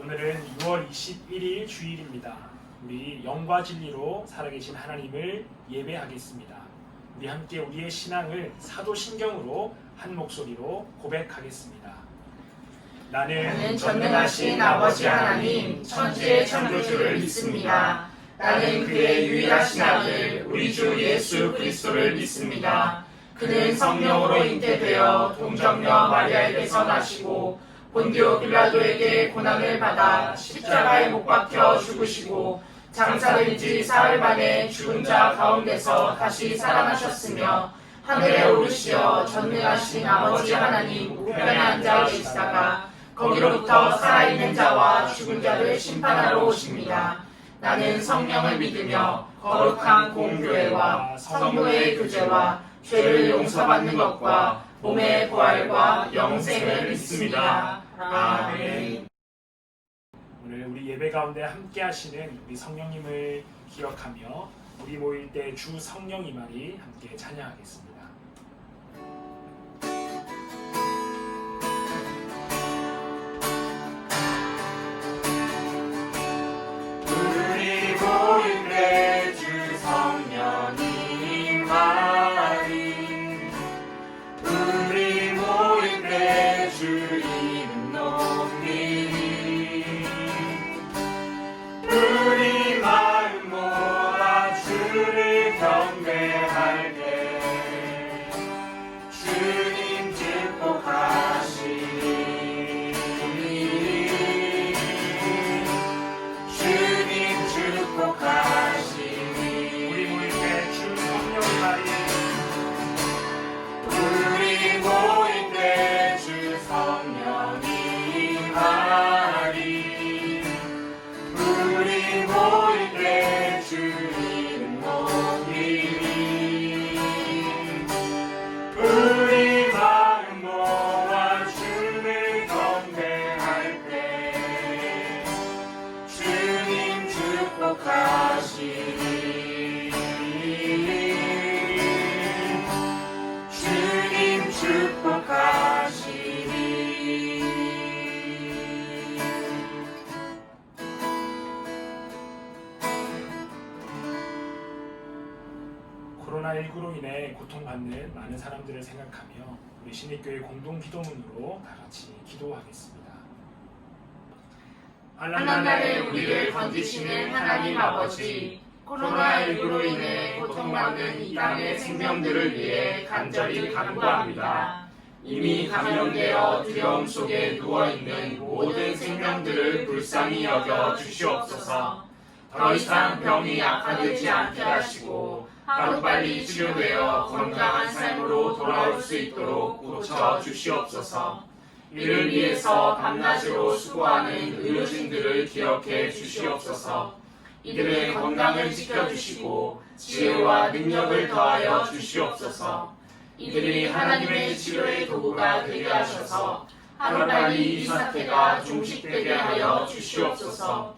오늘은 6월 21일 주일입니다. 우리 영과 진리로 살아계신 하나님을 예배하겠습니다. 우리 함께 우리의 신앙을 사도신경으로 한 목소리로 고백하겠습니다. 나는 전능하신 아버지 하나님 천지의 창조주를 믿습니다. 나는 그의 유일하신 아들 우리 주 예수 그리스도를 믿습니다. 그는 성령으로 잉태되어 동정녀 마리아에게서 나시고 본디오 빌라도에게 고난을 받아 십자가에 못 박혀 죽으시고 장사된 지 사흘 만에 죽은 자 가운데서 다시 살아나셨으며 하늘에 오르시어 전능하신 아버지 하나님 우편에 앉아 계시다가 거기로부터 살아있는 자와 죽은 자를 심판하러 오십니다. 나는 성령을 믿으며 거룩한 공교회와 성도의 교제와 죄를 용서받는 것과 몸의 부활과 영생을 믿습니다. 아멘. 오늘 우리 예배 가운데 함께 하시는 우리 성령님을 기억하며 우리 모일 때 주 성령 이말이 함께 찬양하겠습니다. 우리 모일 때 주 성령이 임하리. 우리 모일 때 주 이름 높이리. 우리 마음 모아 주를 경배할 때 주님 축복하시리. 주님 축복하시리. 우리 모일 때 주 성령 이말이 우리 모일 때 주 성령이 임하리. 우리 모일 때 주 이름 높이리. 우리 마음 모아 주를 경배할 때 주님 축복하시리. 주님 축복하시리. 코로나19로 인해 고통받는 많은 사람들을 생각하며 우리 신입교회 공동 기도문으로 다 같이 기도하겠습니다. 하나님의 우리를 건지시는 하나님 아버지, 코로나19로 인해 고통받는 이 땅의 생명들을 위해 간절히 간구합니다. 이미 감염되어 두려움 속에 누워있는 모든 생명들을 불쌍히 여겨 주시옵소서. 더 이상 병이 악화되지 않게 하시고 하루빨리 치료되어 건강한 삶으로 돌아올 수 있도록 고쳐 주시옵소서. 이를 위해서 밤낮으로 수고하는 의료진들을 기억해 주시옵소서. 이들의 건강을 지켜주시고 지혜와 능력을 더하여 주시옵소서. 이들이 하나님의 치료의 도구가 되게 하셔서 하루빨리 이 사태가 종식되게 하여 주시옵소서.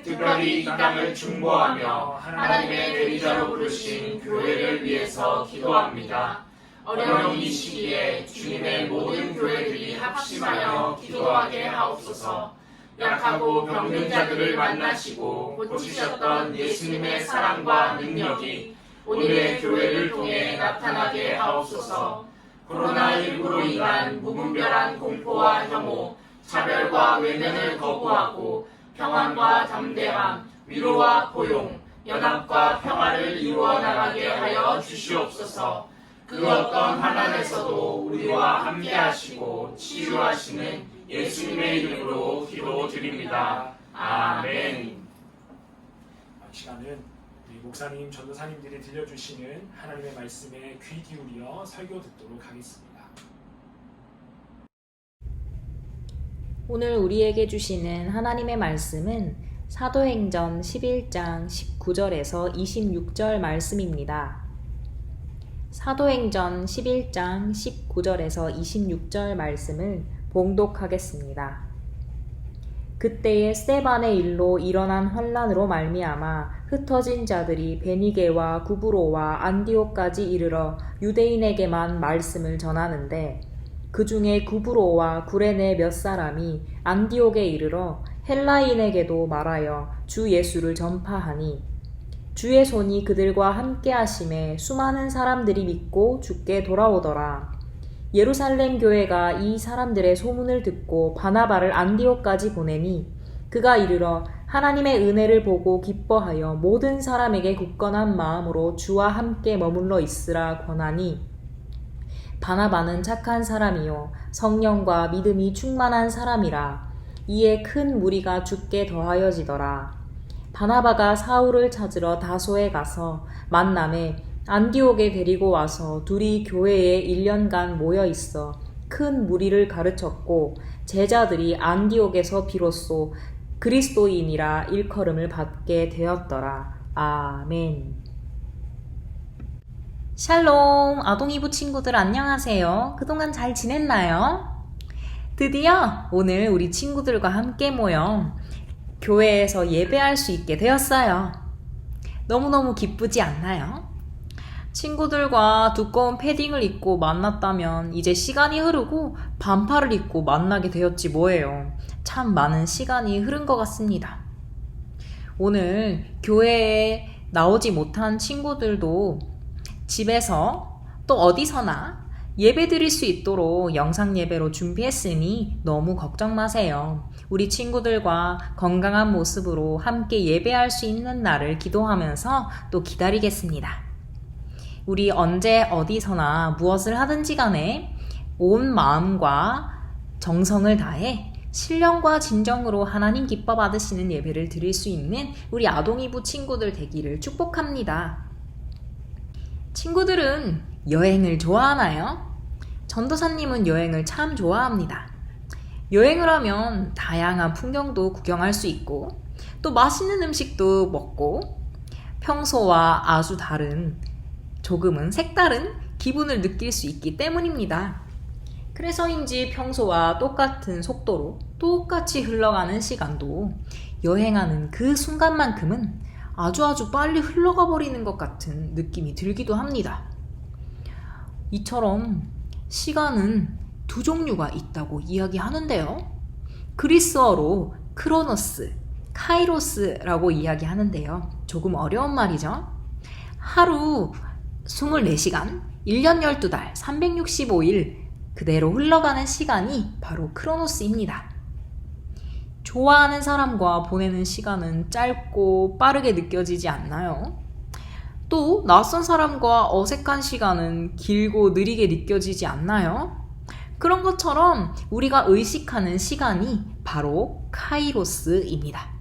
특별히 이 땅을 중보하며 하나님의 대리자로 부르신 교회를 위해서 기도합니다. 어려운 이 시기에 주님의 모든 교회들이 합심하여 기도하게 하옵소서. 약하고 병든 자들을 만나시고 고치셨던 예수님의 사랑과 능력이 오늘의 교회를 통해 나타나게 하옵소서. 코로나19로 인한 무분별한 공포와 혐오, 차별과 외면을 거부하고 평안과 담대함, 위로와 포용, 연합과 평화를 이루어 나가게 하여 주시옵소서. 그 어떤 환난에서도 우리와 함께 하시고 치유하시는 예수님의 이름으로 기도드립니다. 아멘. 이 시간은 우리 목사님, 전도사님들이 들려주시는 하나님의 말씀에 귀 기울여 설교 듣도록 하겠습니다. 오늘 우리에게 주시는 하나님의 말씀은 사도행전 11장 19절에서 26절 말씀입니다. 사도행전 11장 19절에서 26절 말씀을 봉독하겠습니다. 그때에 스데반의 일로 일어난 환난으로 말미암아 흩어진 자들이 베니게와 구브로와 안디옥까지 이르러 유대인에게만 말씀을 전하는데 그 중에 구브로와 구레네 몇 사람이 안디옥에 이르러 헬라인에게도 말하여 주 예수를 전파하니 주의 손이 그들과 함께 하심에 수많은 사람들이 믿고 주께 돌아오더라. 예루살렘 교회가 이 사람들의 소문을 듣고 바나바를 안디옥까지 보내니 그가 이르러 하나님의 은혜를 보고 기뻐하여 모든 사람에게 굳건한 마음으로 주와 함께 머물러 있으라 권하니 바나바는 착한 사람이요 성령과 믿음이 충만한 사람이라. 이에 큰 무리가 주께 더하여지더라. 바나바가 사울을 찾으러 다소에 가서 만남에 안디옥에 데리고 와서 둘이 교회에 1년간 모여 있어 큰 무리를 가르쳤고 제자들이 안디옥에서 비로소 그리스도인이라 일컬음을 받게 되었더라. 아멘. 샬롬, 아동이부 친구들 안녕하세요. 그동안 잘 지냈나요? 드디어 오늘 우리 친구들과 함께 모여 교회에서 예배할 수 있게 되었어요. 너무너무 기쁘지 않나요? 친구들과 두꺼운 패딩을 입고 만났다면 이제 시간이 흐르고 반팔을 입고 만나게 되었지 뭐예요. 참 많은 시간이 흐른 것 같습니다. 오늘 교회에 나오지 못한 친구들도 집에서 또 어디서나 예배 드릴 수 있도록 영상 예배로 준비했으니 너무 걱정 마세요. 우리 친구들과 건강한 모습으로 함께 예배할 수 있는 날을 기도하면서 또 기다리겠습니다. 우리 언제 어디서나 무엇을 하든지 간에 온 마음과 정성을 다해 신령과 진정으로 하나님 기뻐 받으시는 예배를 드릴 수 있는 우리 아동이부 친구들 되기를 축복합니다. 친구들은 여행을 좋아하나요? 전도사님은 여행을 참 좋아합니다. 여행을 하면 다양한 풍경도 구경할 수 있고 또 맛있는 음식도 먹고 평소와 아주 다른 조금은 색다른 기분을 느낄 수 있기 때문입니다. 그래서인지 평소와 똑같은 속도로 똑같이 흘러가는 시간도 여행하는 그 순간만큼은 아주 빨리 흘러가 버리는 것 같은 느낌이 들기도 합니다. 이처럼 시간은 두 종류가 있다고 이야기하는데요. 그리스어로 크로노스, 카이로스라고 이야기하는데요. 조금 어려운 말이죠. 하루 24시간, 1년 12달, 365일 그대로 흘러가는 시간이 바로 크로노스입니다. 좋아하는 사람과 보내는 시간은 짧고 빠르게 느껴지지 않나요? 또 낯선 사람과 어색한 시간은 길고 느리게 느껴지지 않나요? 그런 것처럼 우리가 의식하는 시간이 바로 카이로스입니다.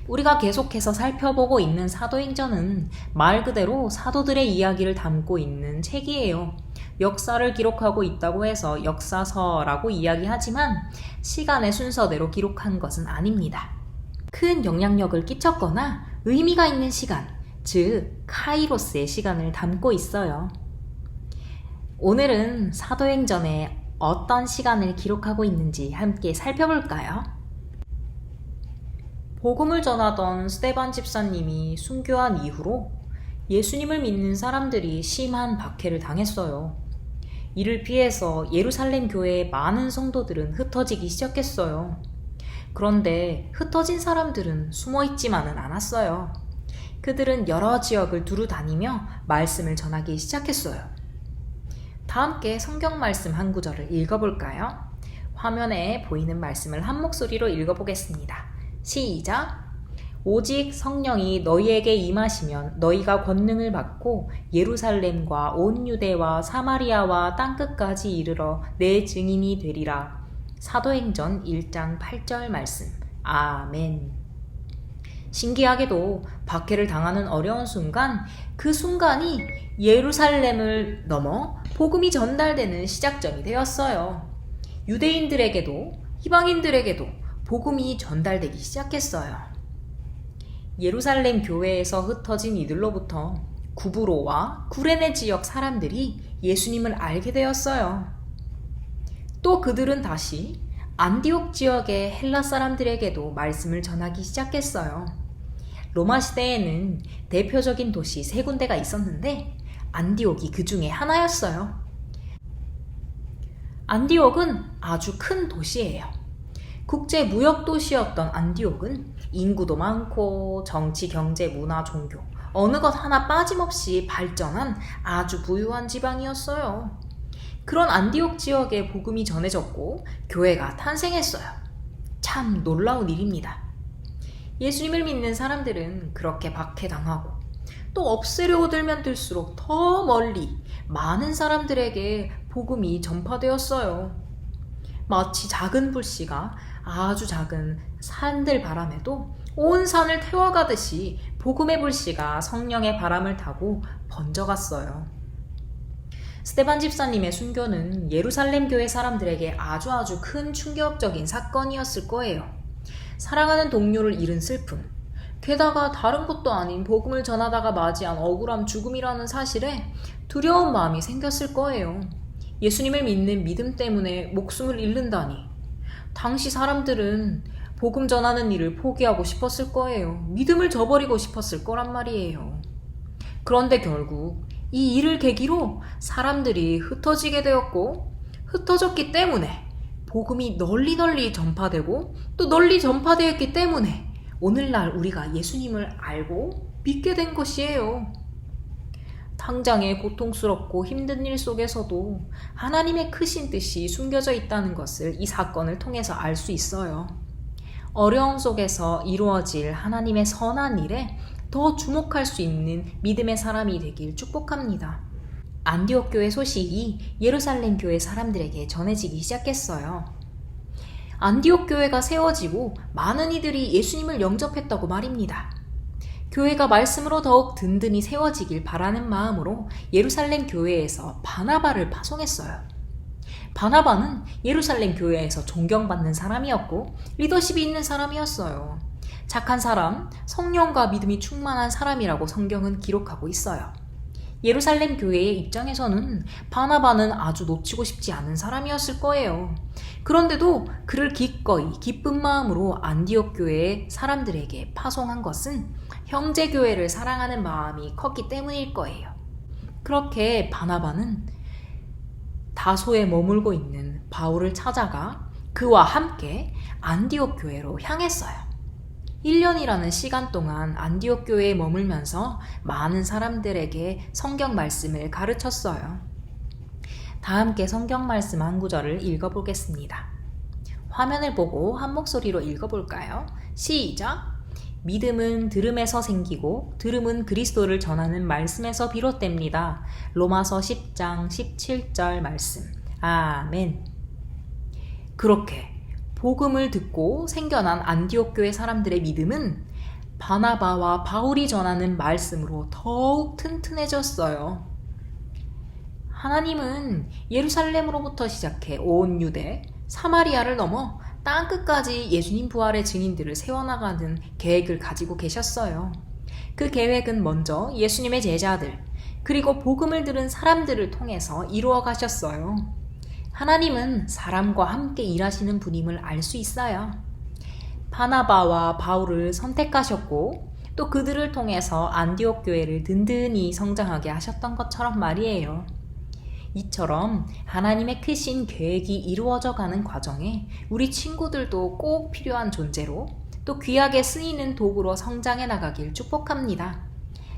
우리가 계속해서 살펴보고 있는 사도행전은 말 그대로 사도들의 이야기를 담고 있는 책이에요. 역사를 기록하고 있다고 해서 역사서라고 이야기하지만 시간의 순서대로 기록한 것은 아닙니다. 큰 영향력을 끼쳤거나 의미가 있는 시간, 즉 카이로스의 시간을 담고 있어요. 오늘은 사도행전에 어떤 시간을 기록하고 있는지 함께 살펴볼까요? 복음을 전하던 스데반 집사님이 순교한 이후로 예수님을 믿는 사람들이 심한 박해를 당했어요. 이를 피해서 예루살렘 교회의 많은 성도들은 흩어지기 시작했어요. 그런데 흩어진 사람들은 숨어있지만은 않았어요. 그들은 여러 지역을 두루 다니며 말씀을 전하기 시작했어요. 다 함께 성경 말씀 한 구절을 읽어볼까요? 화면에 보이는 말씀을 한 목소리로 읽어보겠습니다. 시작! 오직 성령이 너희에게 임하시면 너희가 권능을 받고 예루살렘과 온 유대와 사마리아와 땅끝까지 이르러 내 증인이 되리라. 사도행전 1장 8절 말씀. 아멘. 신기하게도 박해를 당하는 어려운 순간, 그 순간이 예루살렘을 넘어 복음이 전달되는 시작점이 되었어요. 유대인들에게도 이방인들에게도 복음이 전달되기 시작했어요. 예루살렘 교회에서 흩어진 이들로부터 구브로와 구레네 지역 사람들이 예수님을 알게 되었어요. 또 그들은 다시 안디옥 지역의 헬라 사람들에게도 말씀을 전하기 시작했어요. 로마 시대에는 대표적인 도시 3군데가 있었는데 안디옥이 그 중에 하나였어요. 안디옥은 아주 큰 도시예요. 국제 무역 도시였던 안디옥은 인구도 많고 정치, 경제, 문화, 종교 어느 것 하나 빠짐없이 발전한 아주 부유한 지방이었어요. 그런 안디옥 지역에 복음이 전해졌고 교회가 탄생했어요. 참 놀라운 일입니다. 예수님을 믿는 사람들은 그렇게 박해당하고 또 없애려고 들면 들수록 더 멀리 많은 사람들에게 복음이 전파되었어요. 마치 작은 불씨가 아주 작은 산들 바람에도 온 산을 태워가듯이 복음의 불씨가 성령의 바람을 타고 번져갔어요. 스데반 집사님의 순교는 예루살렘 교회 사람들에게 아주 큰 충격적인 사건이었을 거예요. 사랑하는 동료를 잃은 슬픔, 게다가 다른 것도 아닌 복음을 전하다가 맞이한 억울함 죽음이라는 사실에 두려운 마음이 생겼을 거예요. 예수님을 믿는 믿음 때문에 목숨을 잃는다니. 당시 사람들은 복음 전하는 일을 포기하고 싶었을 거예요. 믿음을 저버리고 싶었을 거란 말이에요. 그런데 결국 이 일을 계기로 사람들이 흩어지게 되었고, 흩어졌기 때문에 복음이 널리 전파되고 또 널리 전파되었기 때문에 오늘날 우리가 예수님을 알고 믿게 된 것이에요. 당장의 고통스럽고 힘든 일 속에서도 하나님의 크신 뜻이 숨겨져 있다는 것을 이 사건을 통해서 알 수 있어요. 어려움 속에서 이루어질 하나님의 선한 일에 더 주목할 수 있는 믿음의 사람이 되길 축복합니다. 안디옥 교회 소식이 예루살렘 교회 사람들에게 전해지기 시작했어요. 안디옥 교회가 세워지고 많은 이들이 예수님을 영접했다고 말입니다. 교회가 말씀으로 더욱 든든히 세워지길 바라는 마음으로 예루살렘 교회에서 바나바를 파송했어요. 바나바는 예루살렘 교회에서 존경받는 사람이었고 리더십이 있는 사람이었어요. 착한 사람, 성령과 믿음이 충만한 사람이라고 성경은 기록하고 있어요. 예루살렘 교회의 입장에서는 바나바는 아주 놓치고 싶지 않은 사람이었을 거예요. 그런데도 그를 기꺼이 기쁜 마음으로 안디옥 교회의 사람들에게 파송한 것은 형제 교회를 사랑하는 마음이 컸기 때문일 거예요. 그렇게 바나바는 다소에 머물고 있는 바울을 찾아가 그와 함께 안디옥 교회로 향했어요. 1년이라는 시간 동안 안디옥 교회에 머물면서 많은 사람들에게 성경 말씀을 가르쳤어요. 다 함께 성경 말씀 한 구절을 읽어보겠습니다. 화면을 보고 한 목소리로 읽어볼까요? 시작! 믿음은 들음에서 생기고 들음은 그리스도를 전하는 말씀에서 비롯됩니다. 로마서 10장 17절 말씀. 아멘. 그렇게 복음을 듣고 생겨난 안디옥 교회 사람들의 믿음은 바나바와 바울이 전하는 말씀으로 더욱 튼튼해졌어요. 하나님은 예루살렘으로부터 시작해 온 유대, 사마리아를 넘어 땅끝까지 예수님 부활의 증인들을 세워나가는 계획을 가지고 계셨어요. 그 계획은 먼저 예수님의 제자들, 그리고 복음을 들은 사람들을 통해서 이루어 가셨어요. 하나님은 사람과 함께 일하시는 분임을 알 수 있어요. 바나바와 바울을 선택하셨고 또 그들을 통해서 안디옥 교회를 든든히 성장하게 하셨던 것처럼 말이에요. 이처럼 하나님의 크신 계획이 이루어져 가는 과정에 우리 친구들도 꼭 필요한 존재로 또 귀하게 쓰이는 도구로 성장해 나가길 축복합니다.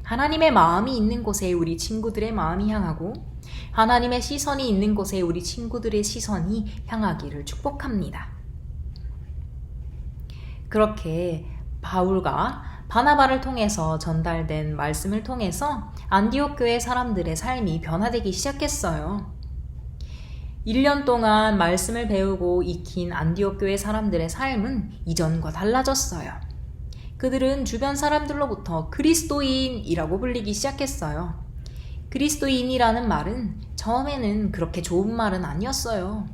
하나님의 마음이 있는 곳에 우리 친구들의 마음이 향하고 하나님의 시선이 있는 곳에 우리 친구들의 시선이 향하기를 축복합니다. 그렇게 바울과 바나바를 통해서 전달된 말씀을 통해서 안디옥 교회 사람들의 삶이 변화되기 시작했어요. 1년 동안 말씀을 배우고 익힌 안디옥 교회 사람들의 삶은 이전과 달라졌어요. 그들은 주변 사람들로부터 그리스도인이라고 불리기 시작했어요. 그리스도인이라는 말은 처음에는 그렇게 좋은 말은 아니었어요.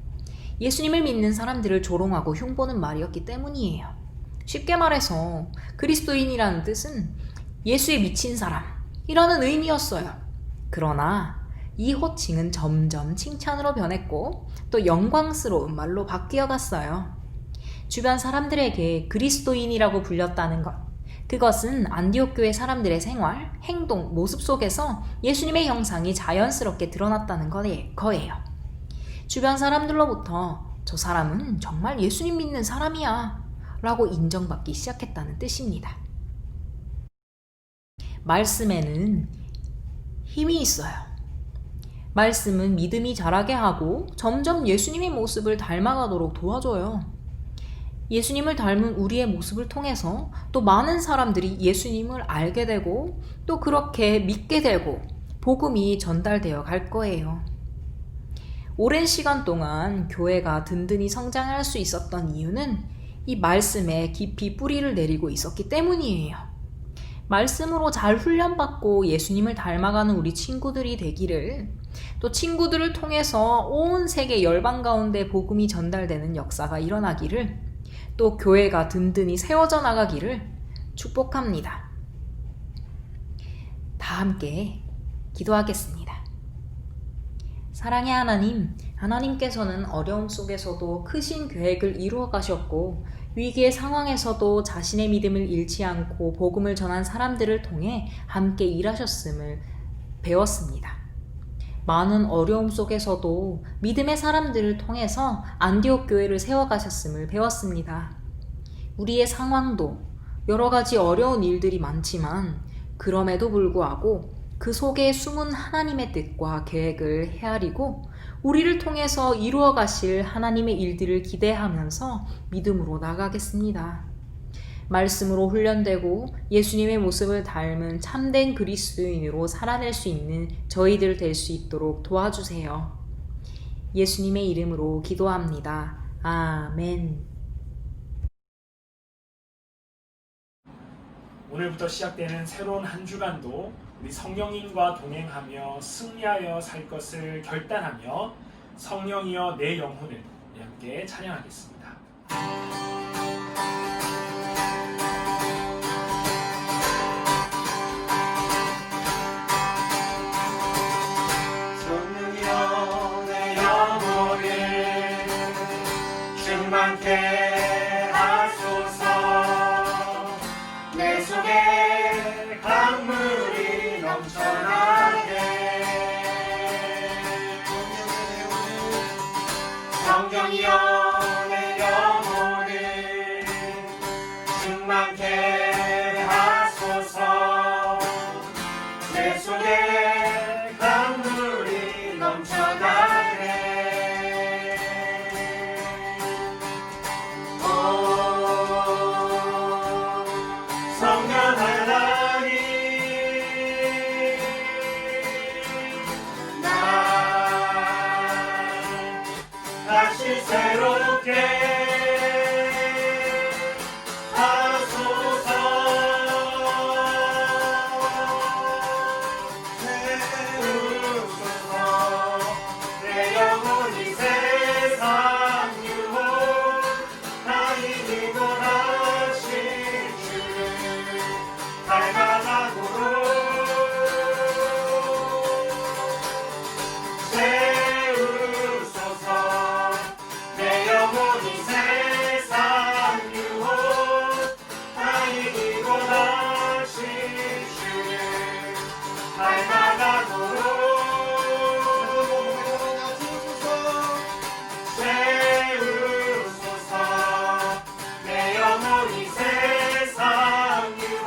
예수님을 믿는 사람들을 조롱하고 흉보는 말이었기 때문이에요. 쉽게 말해서 그리스도인이라는 뜻은 예수에 미친 사람이라는 의미였어요. 그러나 이 호칭은 점점 칭찬으로 변했고 또 영광스러운 말로 바뀌어 갔어요. 주변 사람들에게 그리스도인이라고 불렸다는 것, 그것은 안디옥 교회 사람들의 생활, 행동, 모습 속에서 예수님의 형상이 자연스럽게 드러났다는 거예요. 주변 사람들로부터 저 사람은 정말 예수님 믿는 사람이야 라고 인정받기 시작했다는 뜻입니다. 말씀에는 힘이 있어요. 말씀은 믿음이 자라게 하고 점점 예수님의 모습을 닮아가도록 도와줘요. 예수님을 닮은 우리의 모습을 통해서 또 많은 사람들이 예수님을 알게 되고 또 그렇게 믿게 되고 복음이 전달되어 갈 거예요. 오랜 시간 동안 교회가 든든히 성장할 수 있었던 이유는 이 말씀에 깊이 뿌리를 내리고 있었기 때문이에요. 말씀으로 잘 훈련받고 예수님을 닮아가는 우리 친구들이 되기를, 또 친구들을 통해서 온 세계 열방 가운데 복음이 전달되는 역사가 일어나기를, 또 교회가 든든히 세워져 나가기를 축복합니다. 다 함께 기도하겠습니다. 사랑의 하나님, 하나님께서는 어려움 속에서도 크신 계획을 이루어 가셨고 위기의 상황에서도 자신의 믿음을 잃지 않고 복음을 전한 사람들을 통해 함께 일하셨음을 배웠습니다. 많은 어려움 속에서도 믿음의 사람들을 통해서 안디옥 교회를 세워가셨음을 배웠습니다. 우리의 상황도 여러 가지 어려운 일들이 많지만 그럼에도 불구하고 그 속에 숨은 하나님의 뜻과 계획을 헤아리고 우리를 통해서 이루어 가실 하나님의 일들을 기대하면서 믿음으로 나가겠습니다. 말씀으로 훈련되고 예수님의 모습을 닮은 참된 그리스도인으로 살아낼 수 있는 저희들 될 수 있도록 도와주세요. 예수님의 이름으로 기도합니다. 아멘. 오늘부터 시작되는 새로운 한 주간도 우리 성령님과 동행하며 승리하여 살 것을 결단하며 성령이여 내 영혼을 함께 찬양하겠습니다. 성령이여 내 영혼을 충만케 하소서. 내 속에 강물이 넘쳐나게. 성령이여 내 영혼을 충만케 하소서. 내 속에 강물이 넘쳐나게. 오 성령 하나님, 날 다시 새롭게 하소서. 세우소서. 내 영혼이 세상 유혹 다 이기고 다시 주를 닮아가도록. 세우소서. 내 영혼이 세상 유혹 다 이기고 다시 주를 닮아가도록. 세우소서. 내 영혼이 세상 유혹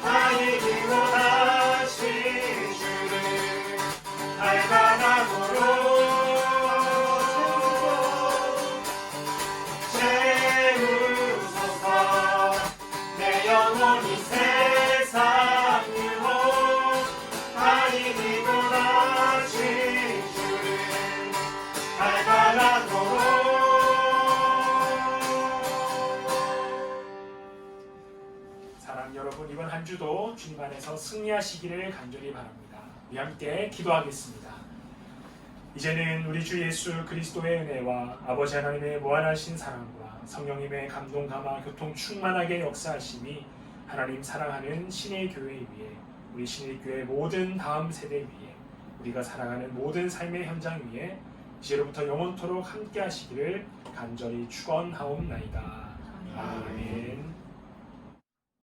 다 이기고 다시 주를 닮아가도록. 세우소서. 내 영혼이 세상 유혹 다 이기고 다시 주를 닮아가도록. 사랑 여러분, 이번 한 주도 주님 안에서 승리하시기를 간절히 바랍니다. 우리 함께 기도하겠습니다. 이제는 우리 주 예수 그리스도의 은혜와 아버지 하나님의 무한하신 사랑과 성령님의 감동 감화 교통 충만하게 역사하심이 하나님 사랑하는 신의 교회 위에, 우리 신의 교회 모든 다음 세대 위에, 우리가 살아가는 모든 삶의 현장 위에 이제로부터 영원토록 함께 하시기를 간절히 축원하옵나이다. 아멘.